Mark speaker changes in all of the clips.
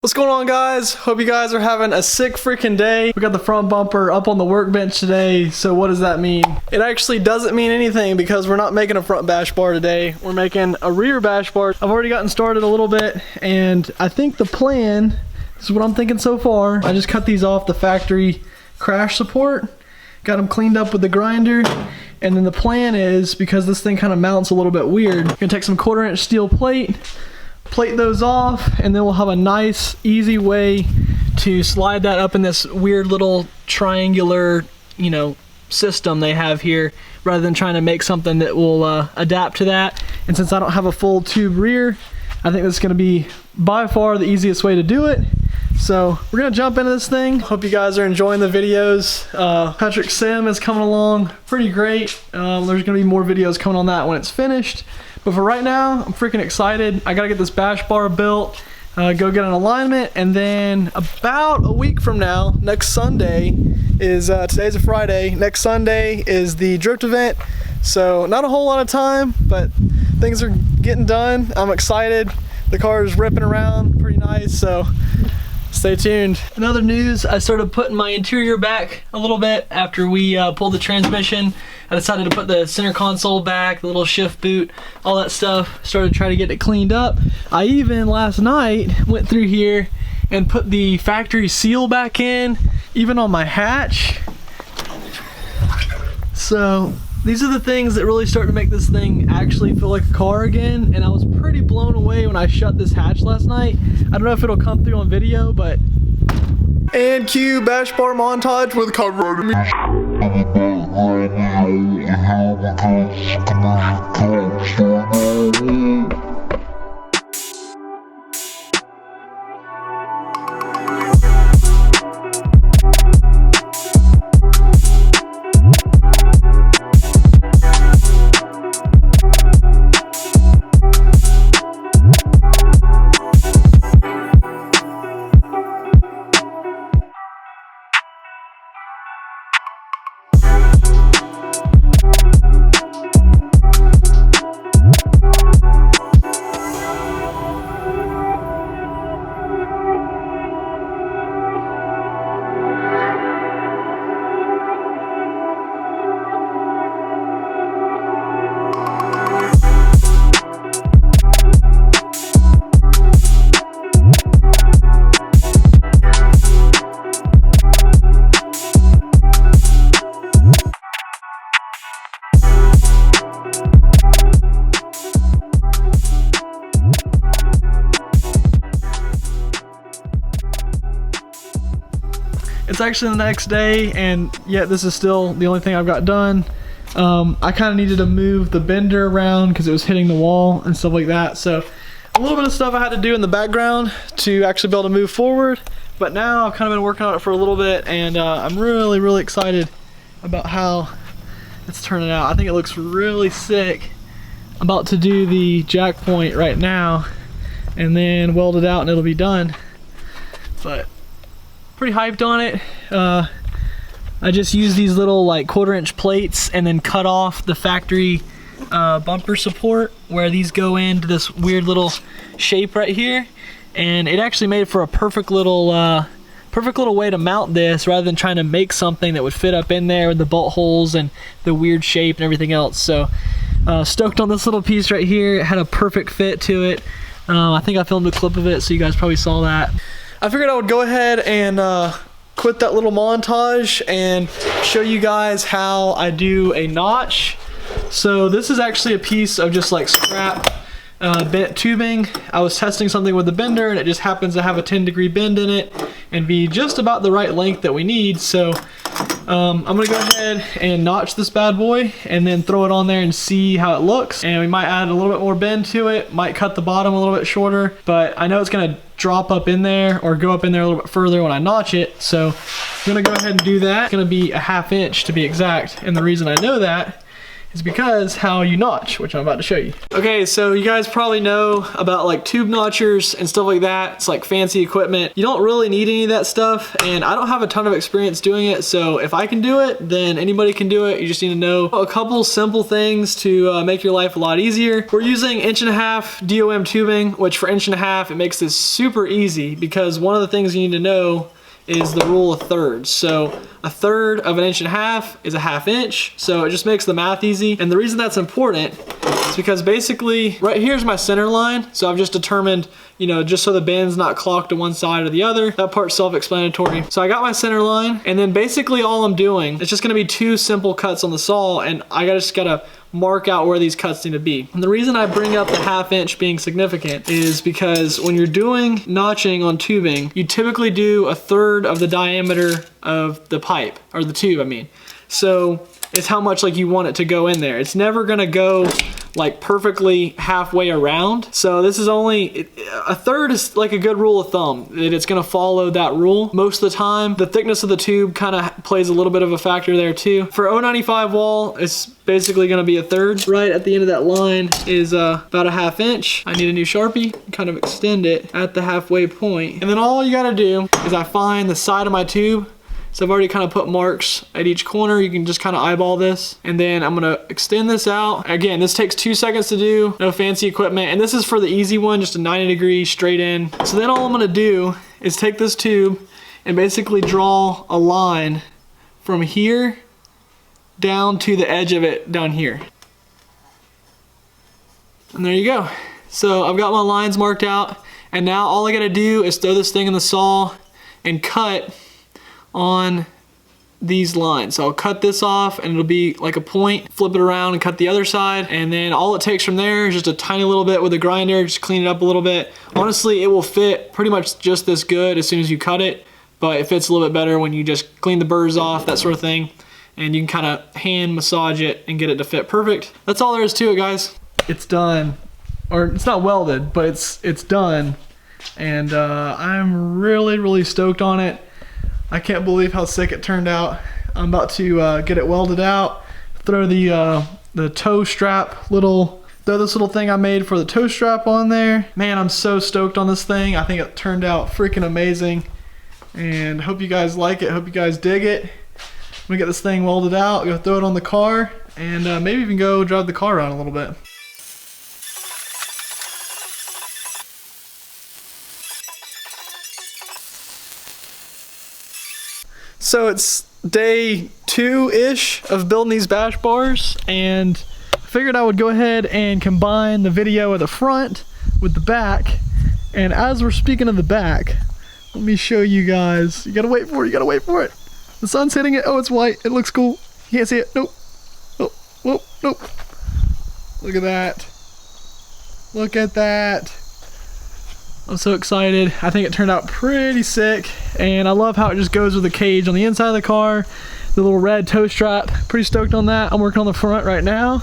Speaker 1: What's going on, guys? Hope you guys are having a sick freaking day. We got the front bumper up on the workbench today, so what does that mean? It actually doesn't mean anything because we're not making a front bash bar today. We're making a rear bash bar. I've already gotten started a little bit, and I think the plan, this is what I'm thinking so far. I just cut these off the factory crash support, got them cleaned up with the grinder, and then the plan is, because this thing kind of mounts a little bit weird, I'm gonna take some 1/4" steel plate those off, and then we'll have a nice easy way to slide that up in this weird little triangular, you know, system they have here, rather than trying to make something that will adapt to that. And since I don't have a full tube rear, I think this is going to be by far the easiest way to do it. So we're gonna jump into this thing. Hope you guys are enjoying the videos. Patrick Sim is coming along pretty great. There's gonna be more videos coming on that when it's finished. But for right now, I'm freaking excited. I gotta get this bash bar built, go get an alignment, and then about a week from now, next Sunday is, today's a Friday, next Sunday is the drift event. So not a whole lot of time, but things are getting done. I'm excited. The car is ripping around pretty nice, so stay tuned. In other news, I started putting my interior back a little bit after we pulled the transmission. I decided to put the center console back, the little shift boot, all that stuff. Started trying to get it cleaned up. I even last night went through here and put the factory seal back in, even on my hatch. So these are the things that really start to make this thing actually feel like a car again, and I was pretty blown away when I shut this hatch last night. I don't know if it'll come through on video, but... And cue bash bar montage with cover. It's actually the next day, and yet this is still the only thing I've got done. I kind of needed to move the bender around because it was hitting the wall and stuff like that. So a little bit of stuff I had to do in the background to actually be able to move forward. But now I've kind of been working on it for a little bit, and I'm really excited about how it's turning out. I think it looks really sick. I'm about to do the jack point right now and then weld it out and it'll be done. But pretty hyped on it. I just use these little like 1/4" plates and then cut off the factory bumper support where these go into this weird little shape right here, and it actually made for a perfect little way to mount this, rather than trying to make something that would fit up in there with the bolt holes and the weird shape and everything else. So stoked on this little piece right here. It had a perfect fit to it. I think I filmed a clip of it, so you guys probably saw that. I figured I would go ahead and quit that little montage and show you guys how I do a notch. So this is actually a piece of just like scrap bent tubing. I was testing something with the bender, and it just happens to have a 10-degree bend in it and be just about the right length that we need. So I'm gonna go ahead and notch this bad boy and then throw it on there and see how it looks. And we might add a little bit more bend to it, might cut the bottom a little bit shorter, but I know it's gonna drop up in there or go up in there a little bit further when I notch it. So I'm gonna go ahead and do that. It's gonna be a 1/2 inch to be exact. And the reason I know that is because how you notch, which I'm about to show you. Okay, so you guys probably know about like tube notchers and stuff like that. It's like fancy equipment. You don't really need any of that stuff, and I don't have a ton of experience doing it, so if I can do it, then anybody can do it. You just need to know a couple simple things to make your life a lot easier. We're using 1.5" DOM tubing, which for 1.5" it makes this super easy, because one of the things you need to know is the rule of thirds. So 1/3 of 1.5" is 1/2 inch. So it just makes the math easy. And the reason that's important is because basically right here's my center line. So I've just determined, you know, just so the bend's not clocked to one side or the other. That part's self-explanatory. So I got my center line, and then basically all I'm doing, it's just gonna be 2 simple cuts on the saw, and I just gotta mark out where these cuts need to be. And the reason I bring up the 1/2 inch being significant is because when you're doing notching on tubing, you typically do 1/3 of the diameter of the pipe, or the tube, I mean. So it's how much like you want it to go in there. It's never gonna go like perfectly halfway around. So this is only, 1/3 is like a good rule of thumb, that it's gonna follow that rule most of the time. The thickness of the tube kind of plays a little bit of a factor there too. For 0.95 wall, it's basically gonna be 1/3. Right at the end of that line is about 1/2 inch. I need a new Sharpie, kind of extend it at the halfway point. And then all you gotta do is I find the side of my tube. So I've already kind of put marks at each corner. You can just kind of eyeball this. And then I'm gonna extend this out. Again, this takes 2 seconds to do, no fancy equipment. And this is for the easy one, just a 90-degree straight in. So then all I'm gonna do is take this tube and basically draw a line from here down to the edge of it down here. And there you go. So I've got my lines marked out, and now all I gotta do is throw this thing in the saw and cut on these lines. So I'll cut this off and it'll be like a point, flip it around and cut the other side, and then all it takes from there is just a tiny little bit with a grinder, just clean it up a little bit. Honestly, it will fit pretty much just this good as soon as you cut it, but it fits a little bit better when you just clean the burrs off, that sort of thing, and you can kind of hand massage it and get it to fit perfect. That's all there is to it, guys. It's done, or it's not welded, but it's done, and I'm really stoked on it. I can't believe how sick it turned out. I'm about to get it welded out, throw the toe strap throw this little thing I made for the toe strap on there. Man, I'm so stoked on this thing. I think it turned out freaking amazing, and hope you guys like it. Hope you guys dig it. I'm gonna get this thing welded out, go throw it on the car, and maybe even go drive the car around a little bit. So it's day 2-ish of building these bash bars, and I figured I would go ahead and combine the video of the front with the back. And as we're speaking of the back, let me show you guys. You gotta wait for it, you gotta wait for it. The sun's hitting it. Oh, it's white, it looks cool. You can't see it, nope. Oh, whoa, nope. Look at that. Look at that. I'm so excited. I think it turned out pretty sick, and I love how it just goes with the cage on the inside of the car, the little red toe strap. Pretty stoked on that. I'm working on the front right now,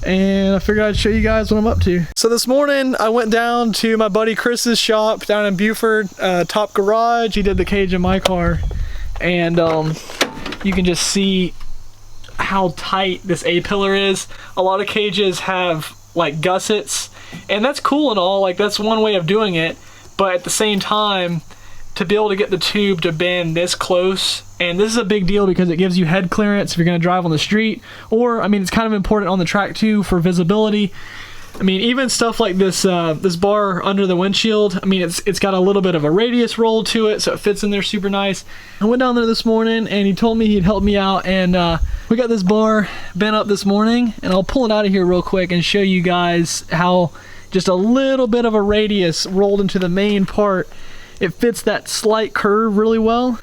Speaker 1: and I figured I'd show you guys what I'm up to. So this morning I went down to my buddy Chris's shop down in Buford, Top Garage. He did the cage in my car, and you can just see how tight this A-pillar is. A lot of cages have like gussets, and that's cool and all, like that's one way of doing it, but at the same time, to be able to get the tube to bend this close, and this is a big deal because it gives you head clearance if you're going to drive on the street, or I mean it's kind of important on the track too for visibility. I mean, even stuff like this this bar under the windshield, I mean it's got a little bit of a radius roll to it, so it fits in there super nice. I went down there this morning and he told me he'd help me out, and we got this bar bent up this morning, and I'll pull it out of here real quick and show you guys how just a little bit of a radius rolled into the main part. It fits that slight curve really well.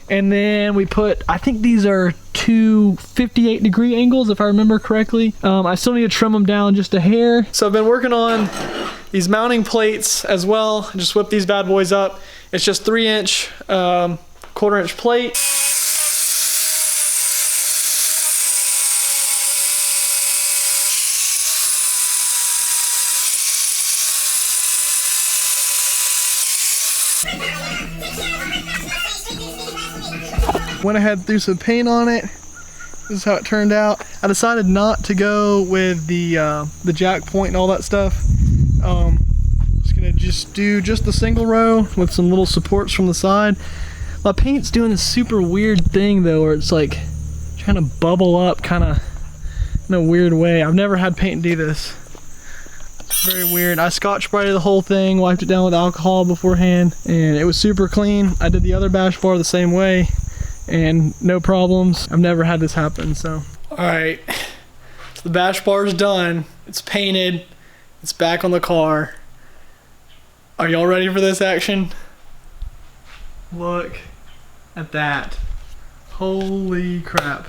Speaker 1: And then we put, I think these are two 58-degree angles if I remember correctly. I still need to trim them down just a hair. So I've been working on these mounting plates as well. Just whip these bad boys up. It's just 3-inch, 1/4-inch plate. Went ahead, threw some paint on it, This is how it turned out. I decided not to go with the jack point and all that stuff. Just gonna do just the single row with some little supports from the side. My paint's doing this super weird thing though, where it's like trying to bubble up kind of in a weird way. I've never had paint do this. It's very weird. I scotch brighted the whole thing, wiped it down with alcohol beforehand, and it was super clean. I did the other bash bar the same way, and no problems. I've never had this happen, so. All right, so the bash bar is done. It's painted. It's back on the car. Are y'all ready for this action? Look at that. Holy crap.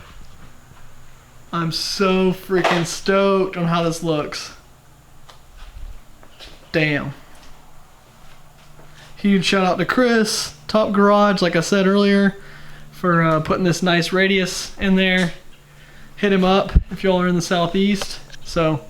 Speaker 1: I'm so freaking stoked on how this looks. Damn. Huge shout out to Chris, Top Garage, like I said earlier, for putting this nice radius in there. Hit him up if y'all are in the southeast. So,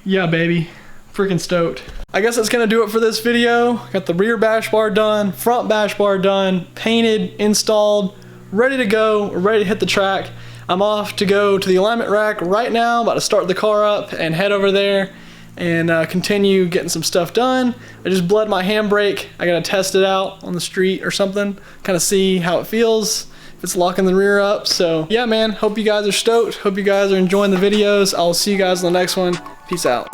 Speaker 1: yeah, baby. Freaking stoked. I guess that's gonna do it for this video. Got the rear bash bar done, front bash bar done, painted, installed, ready to go, ready to hit the track. I'm off to go to the alignment rack right now, about to start the car up and head over there and continue getting some stuff done. I just bled my handbrake. I gotta test it out on the street or something, kind of see how it feels, if it's locking the rear up. So yeah, man, hope you guys are stoked. Hope you guys are enjoying the videos. I'll see you guys in the next one. Peace out.